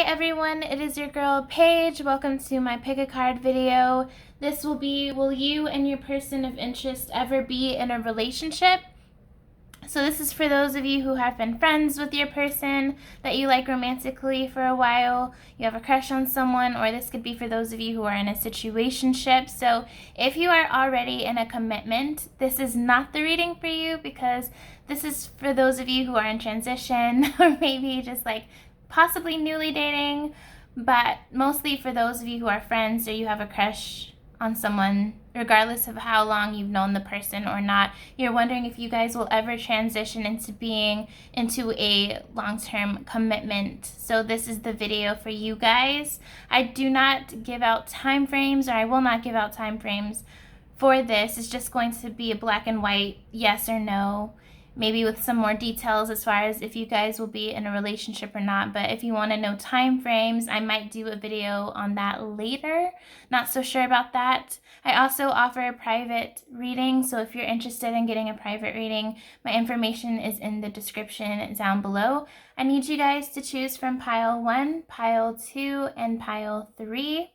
everyone, it is your girl Paige. Welcome to my pick a card video. This will be, will you and your person of interest ever be in a relationship? So this is for those of you who have been friends with your person that you like romantically for a while, you have a crush on someone, or this could be for those of you who are in a situationship. So if you are already in a commitment, this is not the reading for you, because this is for those of you who are in transition or maybe just like possibly newly dating, but mostly for those of you who are friends or you have a crush on someone, regardless of how long you've known the person or not. You're wondering if you guys will ever transition into being into a long-term commitment. So this is the video for you guys. I do not give out time frames, or I will not give out time frames for this. It's just going to be a black and white yes or no, maybe with some more details as far as if you guys will be in a relationship or not. But if you want to know time frames, I might do a video on that later. Not so sure about that. I also offer a private reading, so if you're interested in getting a private reading, my information is in the description down below. I need you guys to choose from pile 1, pile 2, and pile 3.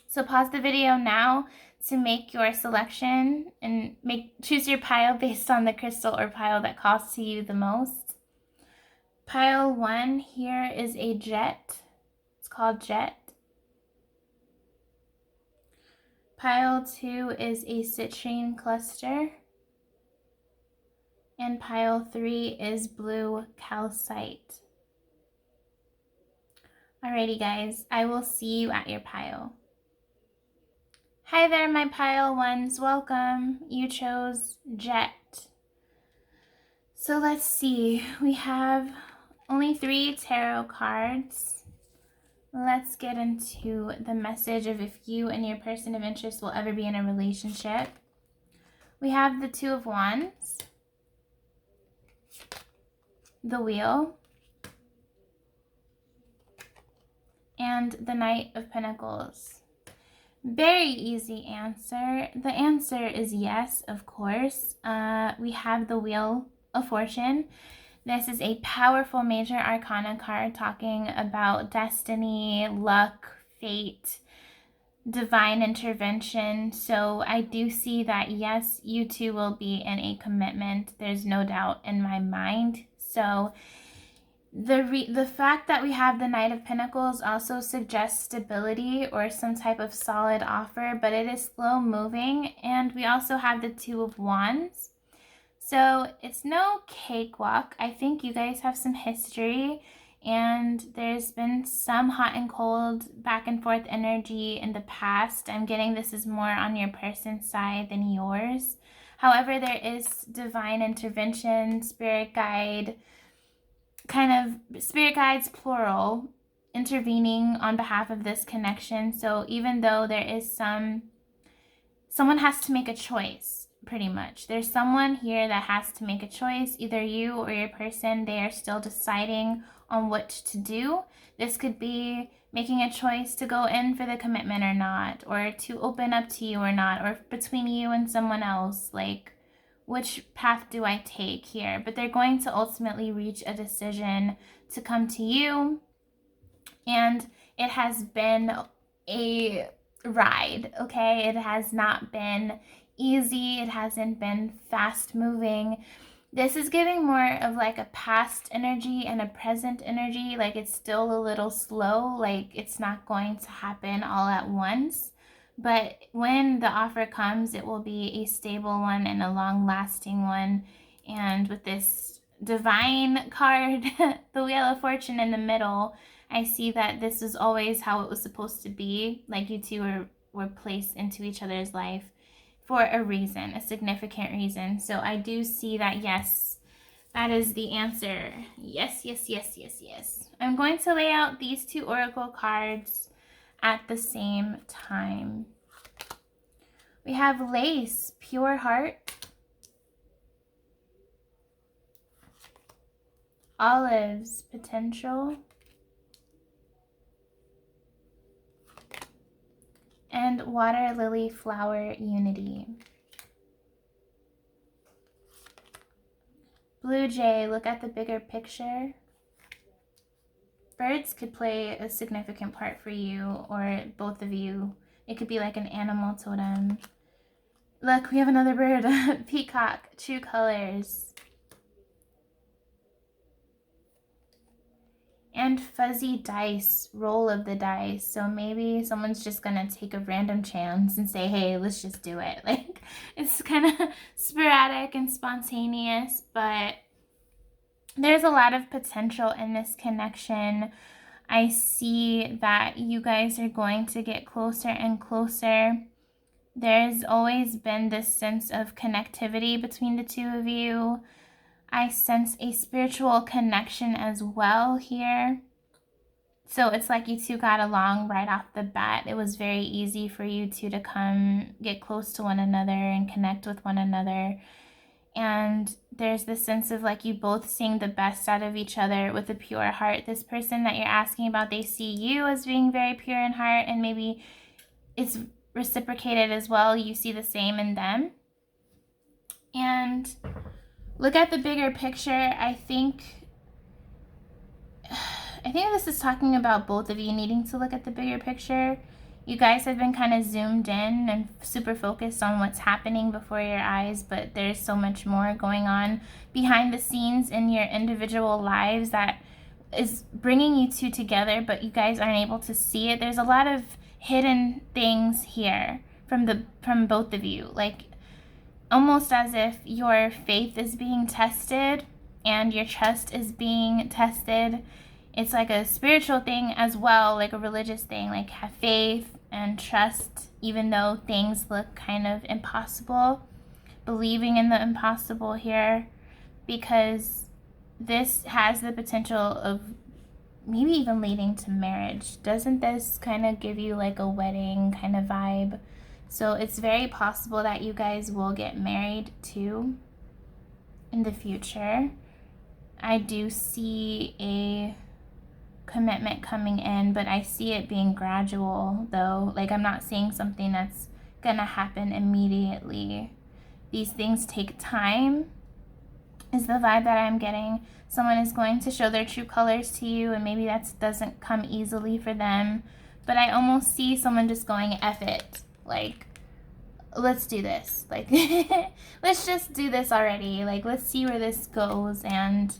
So pause the video now to make your selection and choose your pile based on the crystal or pile that calls to you the most. Pile 1 here is a jet. It's called Jet. Pile 2 is a citrine cluster. And pile 3 is blue calcite. Alrighty guys, I will see you at your pile. Hi there, my pile ones. Welcome. You chose Jet. So let's see. We have only 3 tarot cards. Let's get into the message of if you and your person of interest will ever be in a relationship. We have the 2 of Wands, the Wheel, and the Knight of Pentacles. Very easy answer. The answer is yes, of course. We have the Wheel of Fortune. This is a powerful major arcana card talking about destiny, luck, fate, divine intervention. So I do see that, yes, you two will be in a commitment. There's no doubt in my mind. So the fact that we have the Knight of Pentacles also suggests stability or some type of solid offer, but it is slow moving. And we also have the 2 of Wands. So it's no cakewalk. I think you guys have some history, and there's been some hot and cold back and forth energy in the past. I'm getting this is more on your person's side than yours. However, there is divine intervention, spirit guides plural, intervening on behalf of this connection. So even though there is someone has to make a choice, pretty much. There's someone here that has to make a choice, either you or your person. They are still deciding on what to do. This could be making a choice to go in for the commitment or not, or to open up to you or not, or between you and someone else, like, which path do I take here? But they're going to ultimately reach a decision to come to you. And it has been a ride, okay? It has not been easy. It hasn't been fast moving. This is giving more of like a past energy and a present energy. Like it's still a little slow. Like it's not going to happen all at once. But when the offer comes, it will be a stable one and a long-lasting one. And with this divine card, the Wheel of Fortune in the middle, I see that this is always how it was supposed to be. Like you two were placed into each other's life for a reason, a significant reason. So I do see that, yes, that is the answer. Yes, yes, yes, yes, yes. I'm going to lay out these 2 oracle cards at the same time. We have Lace, Pure Heart, Olives, Potential, and Water Lily Flower, Unity. Blue Jay, look at the bigger picture. birds could play a significant part for you, or both of you. It could be like an animal totem. Look, we have another bird. Peacock, true colors. And fuzzy dice, roll of the dice. So maybe someone's just gonna take a random chance and say, hey, let's just do it. Like, it's kind of sporadic and spontaneous, but there's a lot of potential in this connection. I see that you guys are going to get closer and closer. There's always been this sense of connectivity between the two of you. I sense a spiritual connection as well here. So it's like you two got along right off the bat. It was very easy for you two to come get close to one another and connect with one another. And there's this sense of like you both seeing the best out of each other with a pure heart. This person that you're asking about, they see you as being very pure in heart, and maybe it's reciprocated as well. You see the same in them. And look at the bigger picture. I think this is talking about both of you needing to look at the bigger picture. You guys have been kind of zoomed in and super focused on what's happening before your eyes, but there's so much more going on behind the scenes in your individual lives that is bringing you two together, but you guys aren't able to see it. There's a lot of hidden things here from both of you, like almost as if your faith is being tested and your trust is being tested. It's like a spiritual thing as well, like a religious thing, like have faith and trust, even though things look kind of impossible. Believing in the impossible here, because this has the potential of maybe even leading to marriage. Doesn't this kind of give you like a wedding kind of vibe? So it's very possible that you guys will get married too in the future. I do see a commitment coming in, but I see it being gradual though. Like I'm not seeing something that's gonna happen immediately. These things take time is the vibe that I'm getting. Someone is going to show their true colors to you, and maybe that doesn't come easily for them, but I almost see someone just going F it, like let's do this, like let's just do this already, like let's see where this goes, and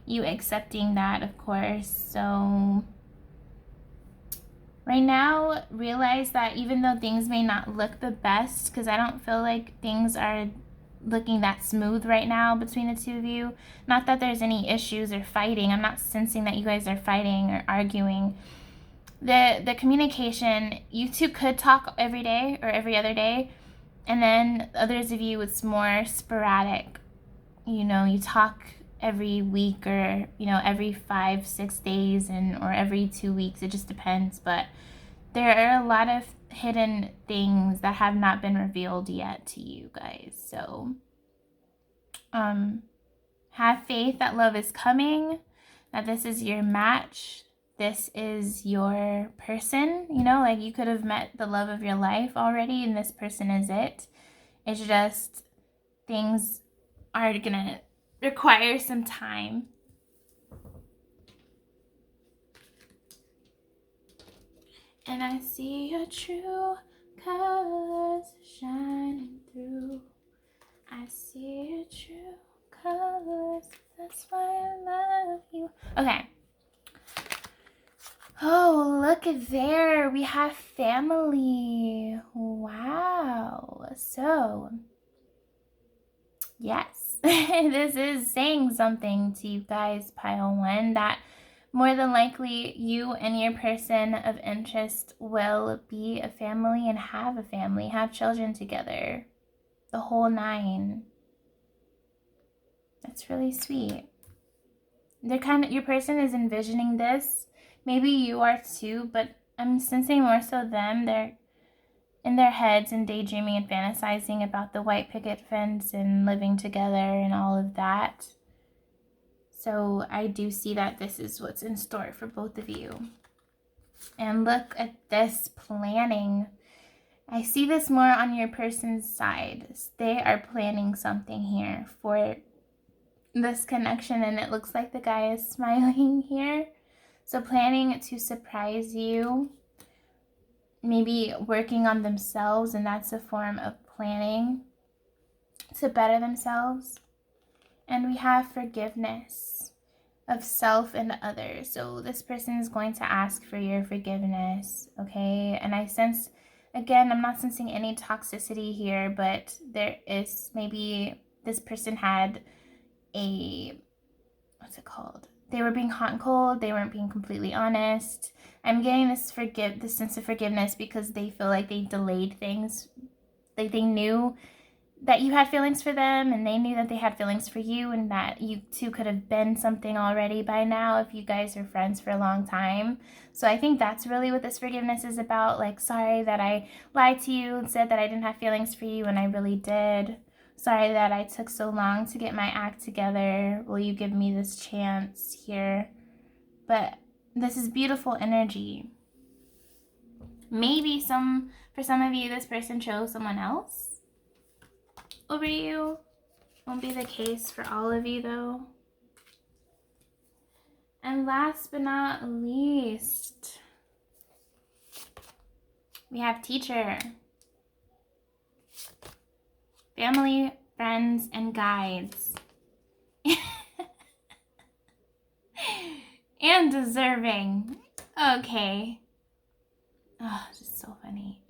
you accepting that, of course. So right now, realize that even though things may not look the best, because I don't feel like things are looking that smooth right now between the two of you. Not that there's any issues or fighting. I'm not sensing that you guys are fighting or arguing. The communication, you two could talk every day or every other day, and then others of you, it's more sporadic. You know, you talk every week, or every 5-6 days, or every 2 weeks. It just depends. But there are a lot of hidden things that have not been revealed yet to you guys. So have faith that love is coming, that this is your match, this is your person. Like you could have met the love of your life already, and this person is it. It's just things are gonna require some time. And I see your true colors shining through. I see your true colors. That's why I love you. Okay. Oh, look at there. We have family. Wow. So, yes. This is saying something to you guys, pile one, that more than likely you and your person of interest will be a family and have a family, have children together, the whole 9. That's really sweet. Your person is envisioning this. Maybe you are too, but I'm sensing more so them. They're in their heads and daydreaming and fantasizing about the white picket fence and living together and all of that. So I do see that this is what's in store for both of you. And look at this planning. I see this more on your person's side. They are planning something here for this connection, and it looks like the guy is smiling here. So planning to surprise you, maybe working on themselves, and that's a form of planning to better themselves. And we have forgiveness of self and others. So this person is going to ask for your forgiveness, okay? And I sense, again, I'm not sensing any toxicity here, but there is maybe this person had a, what's it called? They were being hot and cold. They weren't being completely honest. I'm getting this sense of forgiveness because they feel like they delayed things. Like they knew that you had feelings for them, and they knew that they had feelings for you, and that you two could have been something already by now if you guys are friends for a long time. So I think that's really what this forgiveness is about. Like, sorry that I lied to you and said that I didn't have feelings for you when I really did. Sorry that I took so long to get my act together. Will you give me this chance here? But this is beautiful energy. Maybe for some of you, this person chose someone else over you. Won't be the case for all of you though. And last but not least, we have teacher, family, friends, and guides. And deserving. Okay. Oh, just so funny.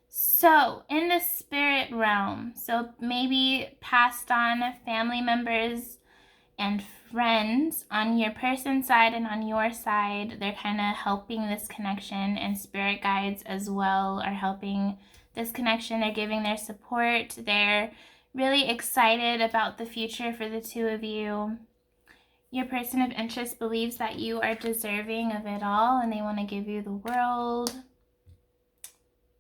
So in the spirit realm, so maybe passed on family members and friends on your person's side and on your side, they're kind of helping this connection, and spirit guides as well are helping this connection. They're giving their support. They're really excited about the future for the two of you. Your person of interest believes that you are deserving of it all, and they want to give you the world.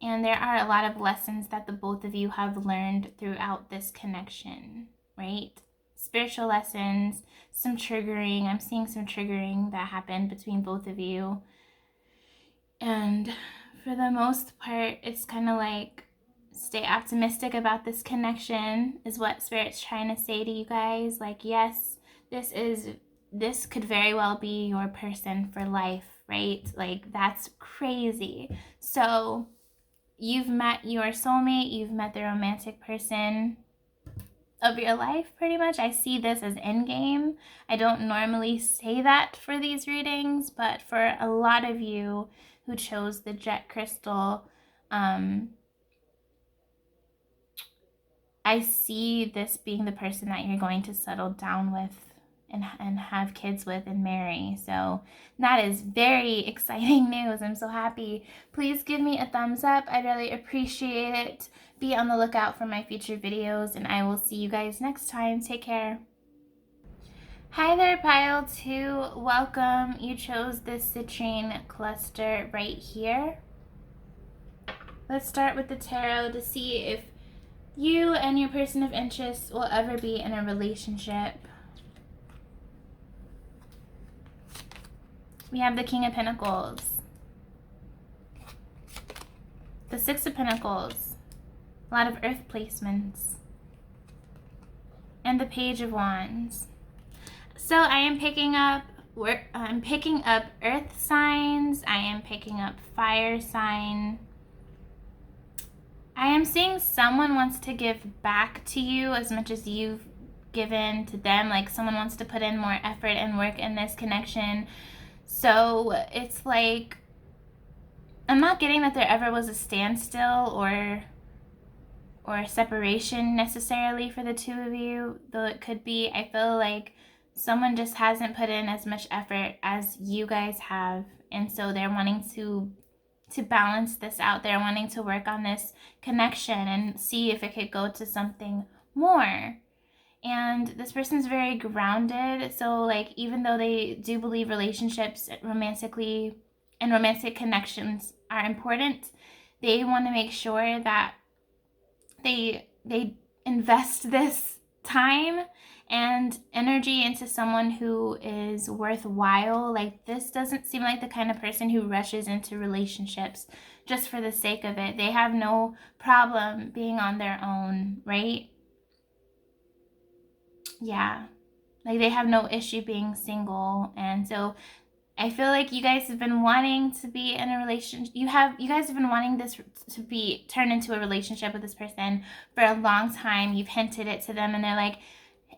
And there are a lot of lessons that the both of you have learned throughout this connection, right? Spiritual lessons, some triggering. I'm seeing some triggering that happened between both of you. And for the most part, it's kind of like, stay optimistic about this connection is what Spirit's trying to say to you guys. Like, yes, this could very well be your person for life, right? Like, that's crazy. So you've met your soulmate, you've met the romantic person of your life, pretty much. I see this as endgame. I don't normally say that for these readings, but for a lot of you who chose the jet crystal, I see this being the person that you're going to settle down with and have kids with and marry. So that is very exciting news. I'm so happy. Please give me a thumbs up. I really appreciate it. Be on the lookout for my future videos, and I will see you guys next time. Take care. Hi there, Pile 2. Welcome. You chose this citrine cluster right here. Let's start with the tarot to see if you and your person of interest will ever be in a relationship. We have the King of Pentacles, the Six of Pentacles, a lot of earth placements, and the Page of Wands. So I am picking up earth signs. I am picking up fire sign. I am seeing someone wants to give back to you as much as you've given to them. Like someone wants to put in more effort and work in this connection. So it's like, I'm not getting that there ever was a standstill or a separation necessarily for the two of you, though it could be. I feel like someone just hasn't put in as much effort as you guys have, and so they're wanting to balance this out. They're wanting to work on this connection and see if it could go to something more. And this person's very grounded. So like, even though they do believe relationships romantically and romantic connections are important, they want to make sure that they invest this time and energy into someone who is worthwhile. Like, this doesn't seem like the kind of person who rushes into relationships just for the sake of it. They have no problem being on their own, right? Yeah. Like they have no issue being single. And so I feel like you guys have been wanting to be in a relationship. You guys have been wanting this to be turned into a relationship with this person for a long time. You've hinted it to them and they're like,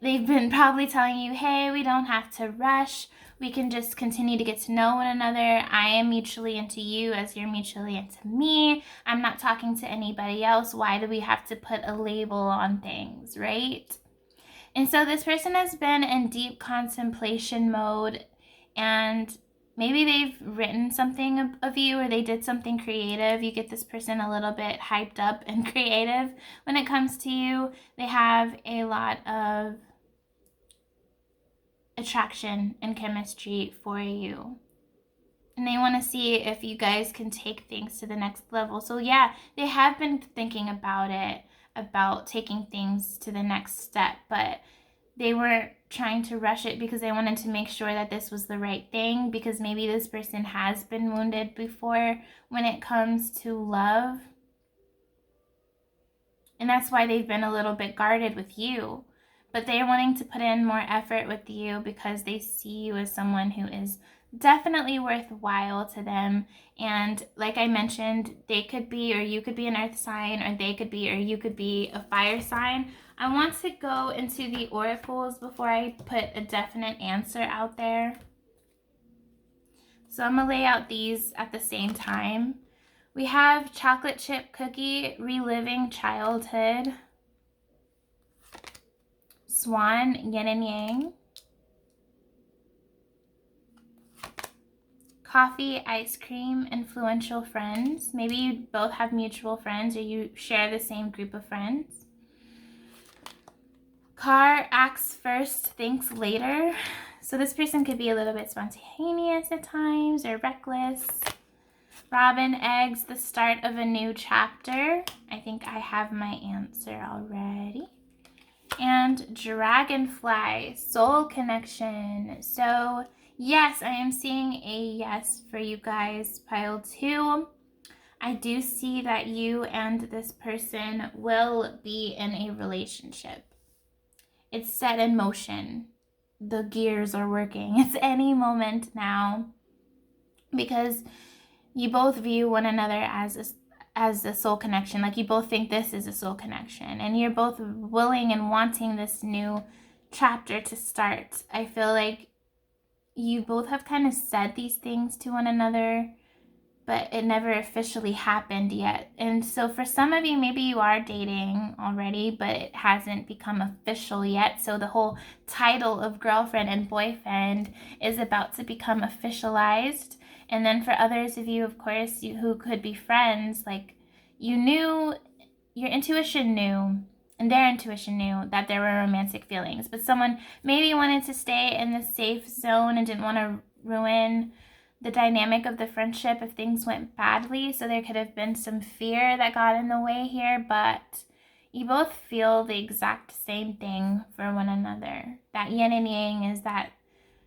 they've been probably telling you, hey, we don't have to rush. We can just continue to get to know one another. I am mutually into you as you're mutually into me. I'm not talking to anybody else. Why do we have to put a label on things, right? And so this person has been in deep contemplation mode, and maybe they've written something of you, or they did something creative. You get this person a little bit hyped up and creative when it comes to you. They have a lot of attraction and chemistry for you. And they want to see if you guys can take things to the next level. So yeah, they have been thinking about it, about taking things to the next step, but they weren't trying to rush it because they wanted to make sure that this was the right thing, because maybe this person has been wounded before when it comes to love. And that's why they've been a little bit guarded with you. But they're wanting to put in more effort with you because they see you as someone who is definitely worthwhile to them. And like I mentioned, they could be, or you could be an earth sign, or they could be, or you could be a fire sign. I want to go into the oracles before I put a definite answer out there. So I'm going to lay out these at the same time. We have chocolate chip cookie, reliving childhood. Swan, yin and yang. Coffee, ice cream, influential friends. Maybe you both have mutual friends or you share the same group of friends. Car, acts first, thinks later. So this person could be a little bit spontaneous at times or reckless. Robin, eggs, the start of a new chapter. I think I have my answer already. And dragonfly, soul connection. So yes, I am seeing a yes for you guys, pile 2. I do see that you and this person will be in a relationship. It's set in motion. The gears are working. It's any moment now, because you both view one another as a soul connection. Like you both think this is a soul connection, and you're both willing and wanting this new chapter to start. I feel like you both have kind of said these things to one another, but it never officially happened yet. And so for some of you, maybe you are dating already, but it hasn't become official yet. So the whole title of girlfriend and boyfriend is about to become officialized. And then for others of you, of course, who could be friends, like you knew, your intuition knew, and their intuition knew that there were romantic feelings, but someone maybe wanted to stay in the safe zone and didn't want to ruin the dynamic of the friendship if things went badly. So there could have been some fear that got in the way here, but you both feel the exact same thing for one another. That yin and yang is that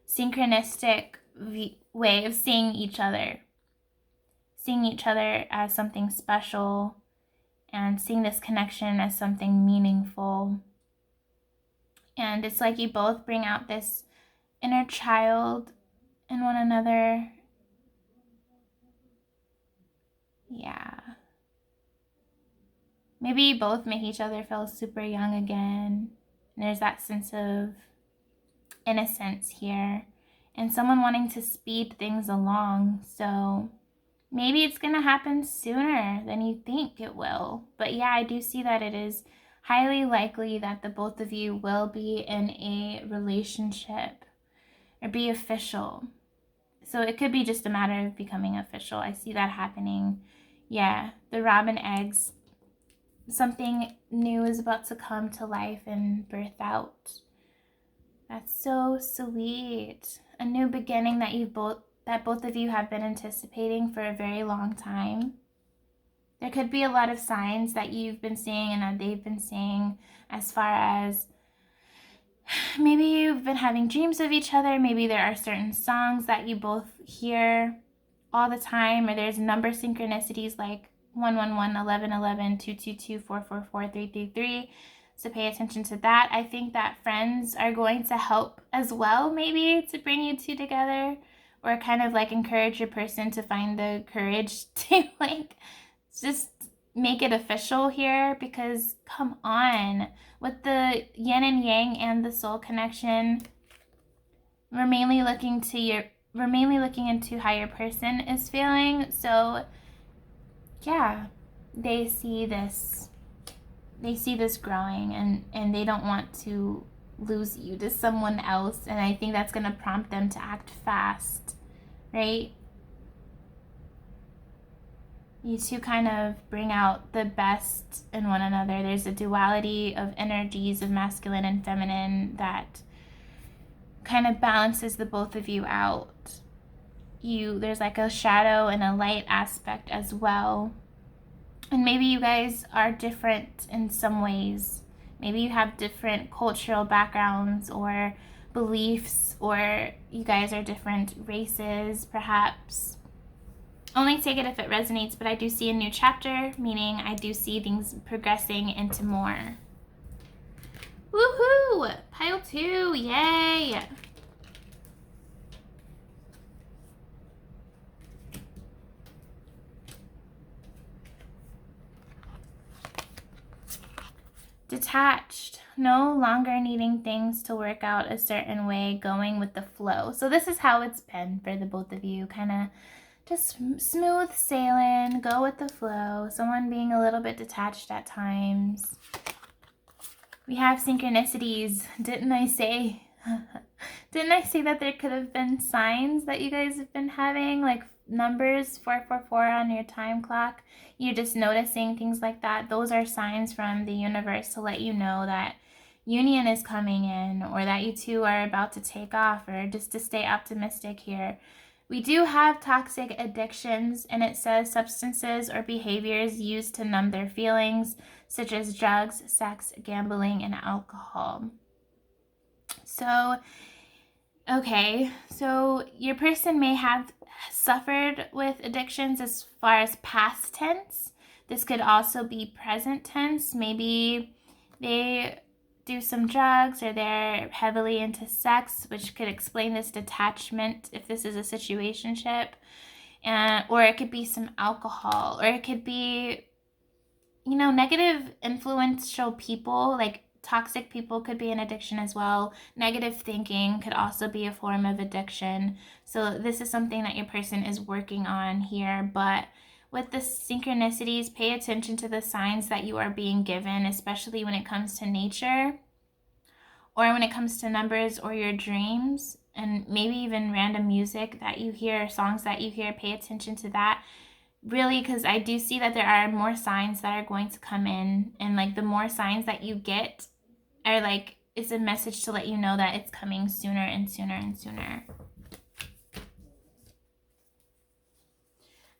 synchronistic way of seeing each other as something special, and seeing this connection as something meaningful. And it's like you both bring out this inner child in one another. Yeah. Maybe you both make each other feel super young again. And there's that sense of innocence here. And someone wanting to speed things along. So maybe it's going to happen sooner than you think it will. But yeah, I do see that it is highly likely that the both of you will be in a relationship or be official. So it could be just a matter of becoming official. I see that happening. Yeah, the robin eggs. Something new is about to come to life and birth out. That's so sweet. A new beginning that both of you have been anticipating for a very long time. There could be a lot of signs that you've been seeing and that they've been seeing, as far as maybe you've been having dreams of each other. Maybe there are certain songs that you both hear all the time, or there's number synchronicities like 111, 1111, 222, 444, 333. So pay attention to that. I think that friends are going to help as well, maybe, to bring you two together, or kind of like encourage your person to find the courage to like just make it official here, because come on, with the yin and yang and the soul connection, we're mainly looking into how your person is feeling. So yeah, they see this growing, and they don't want to lose you to someone else, and I think that's going to prompt them to act fast, right? You two kind of bring out the best in one another. There's a duality of energies of masculine and feminine that kind of balances the both of you out. There's like a shadow and a light aspect as well. And maybe you guys are different in some ways. Maybe you have different cultural backgrounds or beliefs, or you guys are different races, perhaps. Only take it if it resonates, but I do see a new chapter, meaning I do see things progressing into more. Woohoo! Pile 2, yay! Detached, no longer needing things to work out a certain way, going with the flow. So this is how it's been for the both of you, kind of just smooth sailing, go with the flow, someone being a little bit detached at times. We have synchronicities. Didn't I say that there could have been signs that you guys have been having, like numbers 444 on your time clock? You're just noticing things like that. Those are signs from the universe to let you know that union is coming in, or that you two are about to take off, or just to stay optimistic here. We do have toxic addictions, and it says substances or behaviors used to numb their feelings, such as drugs, sex, gambling, and alcohol. So, okay, so your person may have suffered with addictions as far as past tense. This could also be present tense. Maybe they do some drugs, or they're heavily into sex, which could explain this detachment if this is a situationship. Or it could be some alcohol, or it could be, negative influential people, like toxic people could be an addiction as well. Negative thinking could also be a form of addiction. So this is something that your person is working on here. But with the synchronicities, pay attention to the signs that you are being given, especially when it comes to nature, or when it comes to numbers or your dreams, and maybe even random music that you hear, songs that you hear. Pay attention to that, really, because I do see that there are more signs that are going to come in, and like the more signs that you get are like, it's a message to let you know that it's coming sooner and sooner and sooner.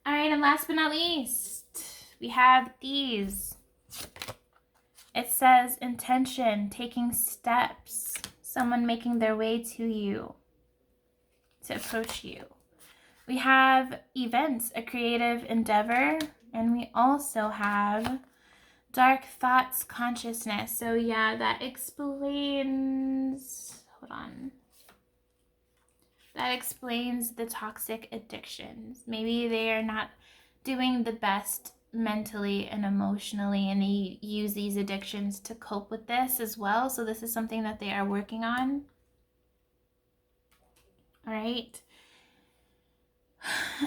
All right, and last but not least, we have these. It says intention, taking steps, someone making their way to you, to approach you. We have events, a creative endeavor, and we also have dark thoughts, consciousness. So yeah, that explains, that explains the toxic addictions. Maybe they are not doing the best mentally and emotionally, and they use these addictions to cope with this as well. So this is something that they are working on. All right.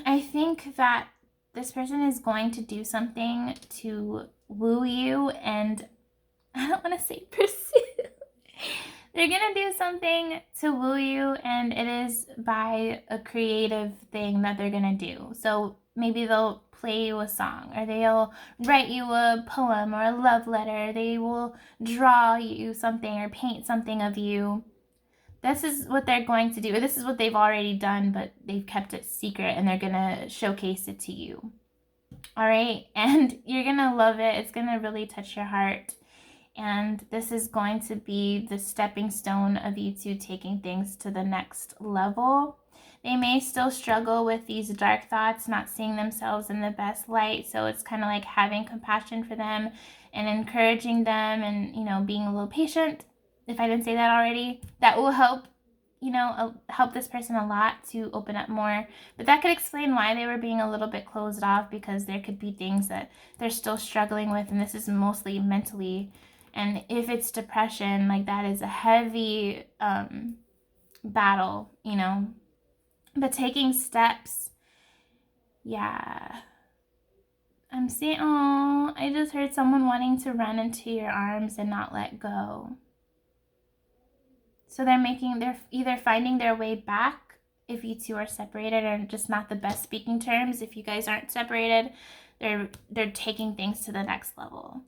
I think that this person is going to do something to woo you, and I don't want to say pursue. They're going to do something to woo you, and it is by a creative thing that they're going to do. So maybe they'll play you a song, or they'll write you a poem or a love letter. They will draw you something or paint something of you. This is what they're going to do, or this is what they've already done, but they've kept it secret, and they're going to showcase it to you. All right, and you're going to love it. It's going to really touch your heart. And this is going to be the stepping stone of you two taking things to the next level. They may still struggle with these dark thoughts, not seeing themselves in the best light. So it's kind of like having compassion for them and encouraging them and, you know, being a little patient, if I didn't say that already, that will help, you know, help this person a lot to open up more. But that could explain why they were being a little bit closed off, because there could be things that they're still struggling with, and this is mostly mentally. And if it's depression, like, that is a heavy battle, you know. But taking steps, yeah. I'm seeing, oh, I just heard someone wanting to run into your arms and not let go. So they're either finding their way back if you two are separated, or just not the best speaking terms. If you guys aren't separated, they're taking things to the next level.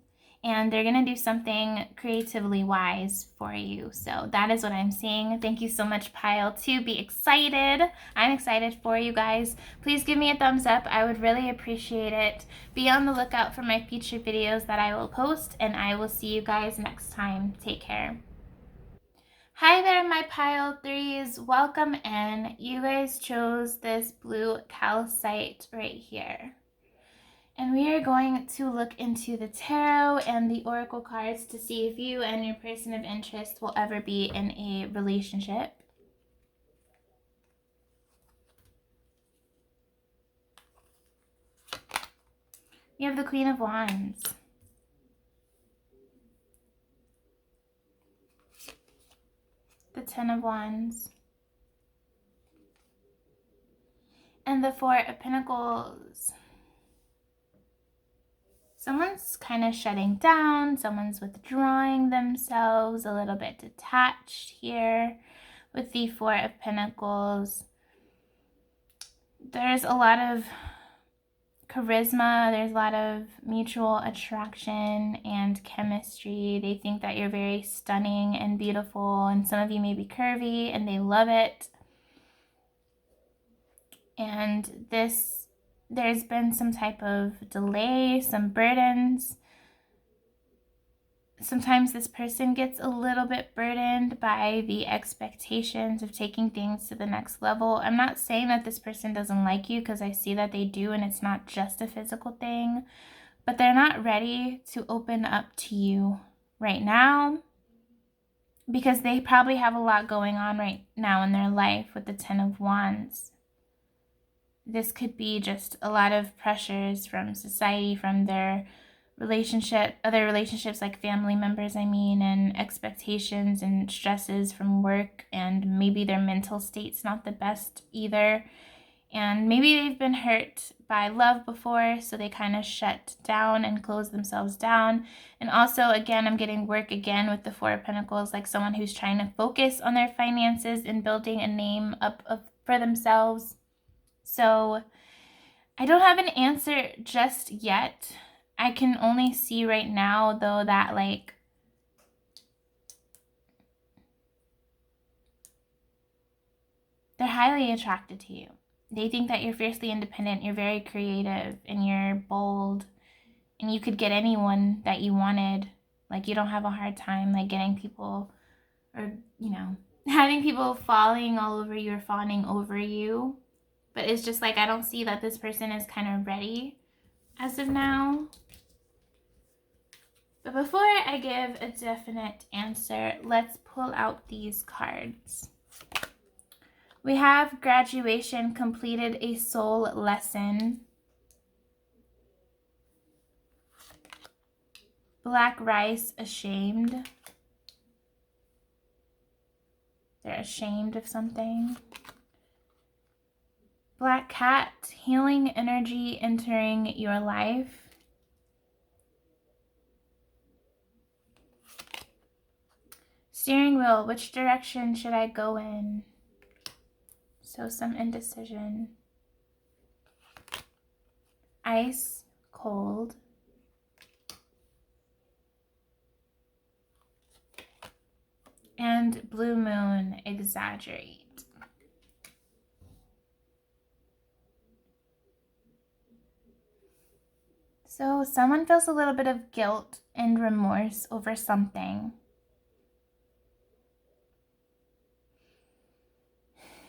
And they're going to do something creatively wise for you. So that is what I'm seeing. Thank you so much, Pile 2. Be excited. I'm excited for you guys. Please give me a thumbs up. I would really appreciate it. Be on the lookout for my future videos that I will post, and I will see you guys next time. Take care. Hi there, my Pile 3s. Welcome in. You guys chose this blue calcite right here. And we are going to look into the tarot and the oracle cards to see if you and your person of interest will ever be in a relationship. We have the Queen of Wands, the Ten of Wands, and the Four of Pentacles. Someone's kind of shutting down, someone's withdrawing themselves, a little bit detached here with the Four of Pentacles. There's a lot of charisma, there's a lot of mutual attraction and chemistry. They think that you're very stunning and beautiful, and some of you may be curvy and they love it. And there's been some type of delay, some burdens. Sometimes this person gets a little bit burdened by the expectations of taking things to the next level. I'm not saying that this person doesn't like you, because I see that they do, and it's not just a physical thing. But they're not ready to open up to you right now, because they probably have a lot going on right now in their life with the Ten of Wands. This could be just a lot of pressures from society, from their relationship, other relationships like family members, and expectations and stresses from work, and maybe their mental state's not the best either. And maybe they've been hurt by love before, so they kind of shut down and close themselves down. And also, again, I'm getting work again with the Four of Pentacles, like someone who's trying to focus on their finances and building a name up for themselves. So I don't have an answer just yet. I can only see right now, though, that, like, they're highly attracted to you. They think that you're fiercely independent, you're very creative, and you're bold, and you could get anyone that you wanted. Like, you don't have a hard time, like, getting people, or, you know, having people falling all over you or fawning over you. But it's just like, I don't see that this person is kind of ready as of now. But before I give a definite answer, let's pull out these cards. We have graduation, completed a soul lesson. Black rice, ashamed. They're ashamed of something. Black cat, healing energy entering your life. Steering wheel, which direction should I go in? So some indecision. Ice, cold. And blue moon, exaggerate. So someone feels a little bit of guilt and remorse over something.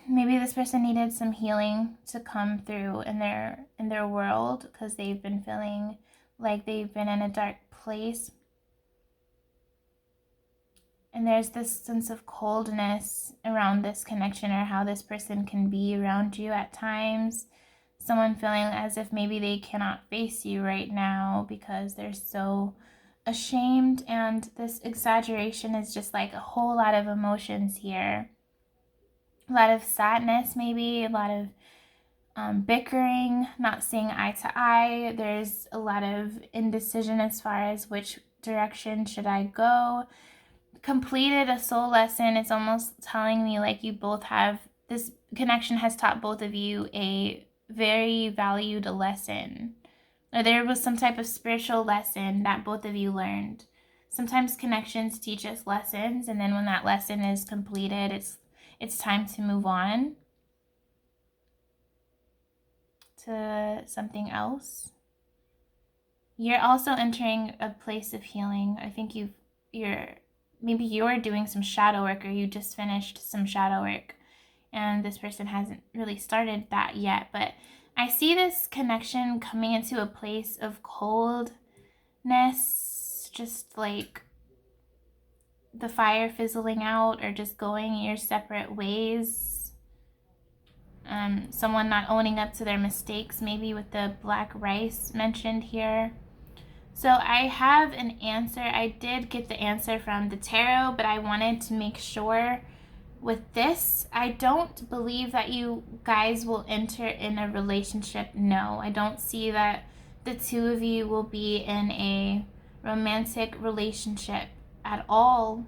Maybe this person needed some healing to come through in their world, because they've been feeling like they've been in a dark place. And there's this sense of coldness around this connection, or how this person can be around you at times. Someone feeling as if maybe they cannot face you right now because they're so ashamed. And this exaggeration is just like a whole lot of emotions here. A lot of sadness, maybe, a lot of bickering, not seeing eye to eye. There's a lot of indecision as far as which direction should I go. Completed a soul lesson. It's almost telling me like you both have, this connection has taught both of you a very valued lesson, or there was some type of spiritual lesson that both of you learned. Sometimes connections teach us lessons, and then when that lesson is completed, it's time to move on to something else. You're also entering a place of healing. I think maybe you're doing some shadow work, or you just finished some shadow work, and this person hasn't really started that yet. But I see this connection coming into a place of coldness, just like the fire fizzling out, or just going your separate ways. Someone not owning up to their mistakes, maybe with the black rice mentioned here. So I have an answer. I did get the answer from the tarot, but I wanted to make sure with this. I don't believe that you guys will enter in a relationship. No, I don't see that the two of you will be in a romantic relationship at all.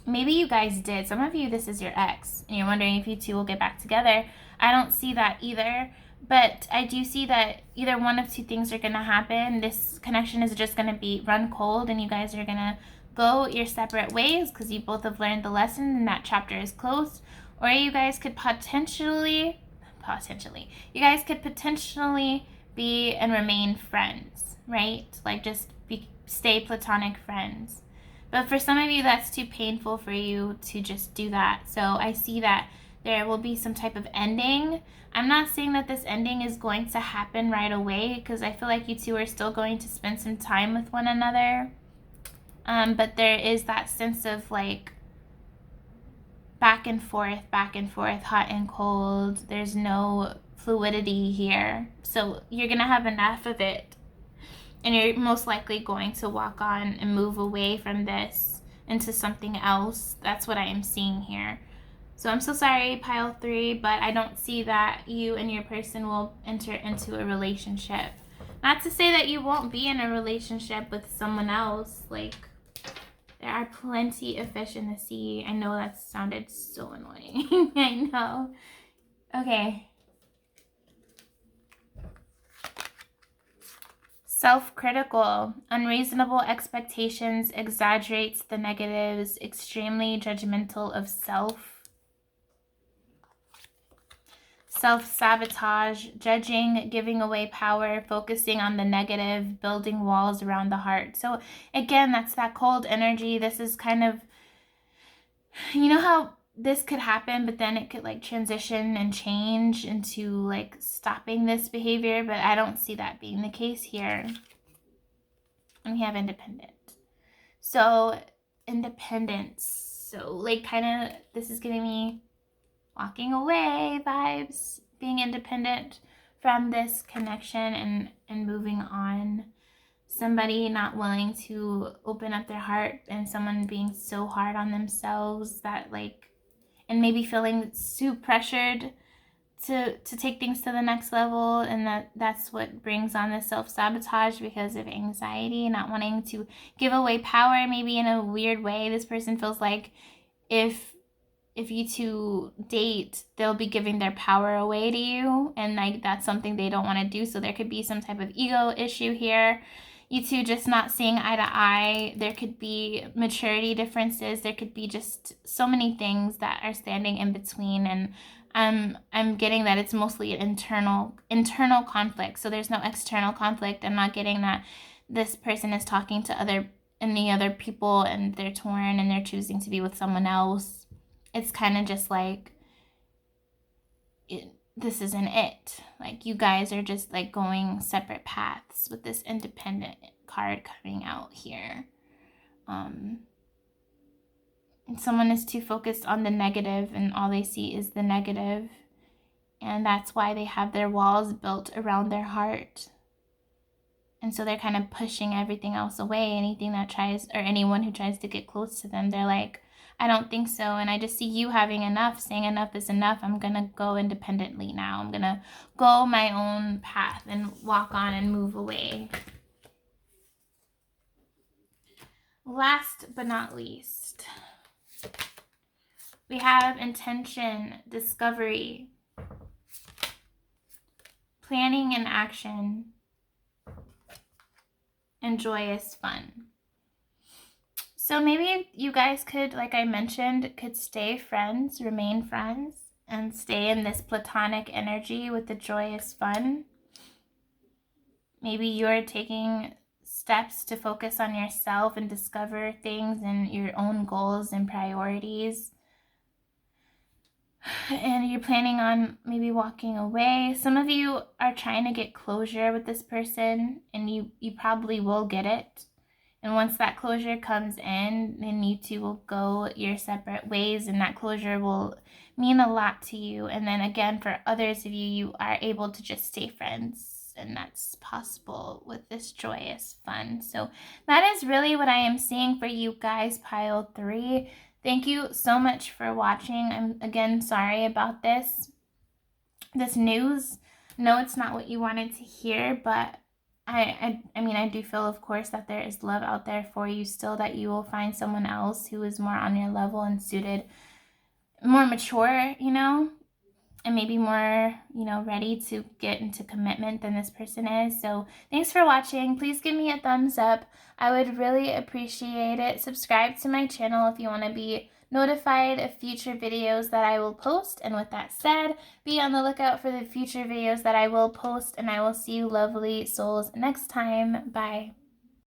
Maybe you guys did. Some of you, this is your ex, and you're wondering if you two will get back together. I don't see that either. But I do see that either one of two things are going to happen. This connection is just going to be run cold, and you guys are going to go your separate ways because you both have learned the lesson and that chapter is closed. Or you guys could potentially be and remain friends, right? Like just stay platonic friends. But for some of you, that's too painful for you to just do that. So I see that there will be some type of ending. I'm not saying that this ending is going to happen right away, because I feel like you two are still going to spend some time with one another. But there is that sense of like back and forth, hot and cold. There's no fluidity here. So you're going to have enough of it, and you're most likely going to walk on and move away from this into something else. That's what I am seeing here. So I'm so sorry, pile 3, but I don't see that you and your person will enter into a relationship. Not to say that you won't be in a relationship with someone else. Like, there are plenty of fish in the sea. I know that sounded so annoying. I know. Okay. Self-critical. Unreasonable expectations, exaggerates the negatives, extremely judgmental of self. Self-sabotage, judging, giving away power, focusing on the negative, building walls around the heart. So again, that's that cold energy. This is kind of, you know how this could happen, but then it could like transition and change into like stopping this behavior, but I don't see that being the case here. And we have independent. So independence. So like kind of, this is giving me walking away vibes, being independent from this connection and moving on. Somebody not willing to open up their heart, and someone being so hard on themselves that like, and maybe feeling so pressured to take things to the next level, and that's what brings on the self-sabotage because of anxiety, not wanting to give away power. Maybe in a weird way, this person feels like if you two date, they'll be giving their power away to you, and like that's something they don't want to do. So there could be some type of ego issue here. You two just not seeing eye to eye. There could be maturity differences. There could be just so many things that are standing in between, and I'm getting that it's mostly an internal conflict. So there's no external conflict. I'm not getting that this person is talking to any other people and they're torn and they're choosing to be with someone else. It's kind of just like this isn't it. Like, you guys are just like going separate paths with this Independent card coming out here. Someone is too focused on the negative, and all they see is the negative. And that's why they have their walls built around their heart. And so they're kind of pushing everything else away. Anything that tries, or anyone who tries to get close to them, they're like, I don't think so. And I just see you having enough, saying enough is enough. I'm going to go independently now. I'm going to go my own path and walk on and move away. Last but not least, we have intention, discovery, planning and action, and joyous fun. So maybe you guys could, like I mentioned, could stay friends, remain friends, and stay in this platonic energy with the joyous fun. Maybe you're taking steps to focus on yourself and discover things and your own goals and priorities. And you're planning on maybe walking away. Some of you are trying to get closure with this person, and you probably will get it. And once that closure comes in, then you two will go your separate ways, and that closure will mean a lot to you. And then again, for others of you, you are able to just stay friends, and that's possible with this joyous fun. So that is really what I am seeing for you guys, pile 3. Thank you so much for watching. I'm again sorry about this news. No, it's not what you wanted to hear, but I mean, I do feel, of course, that there is love out there for you still, that you will find someone else who is more on your level and suited, more mature, you know, and maybe more, you know, ready to get into commitment than this person is. So thanks for watching. Please give me a thumbs up. I would really appreciate it. Subscribe to my channel if you want to be notified of future videos that I will post. And with that said, be on the lookout for the future videos that I will post, and I will see you lovely souls next time. Bye.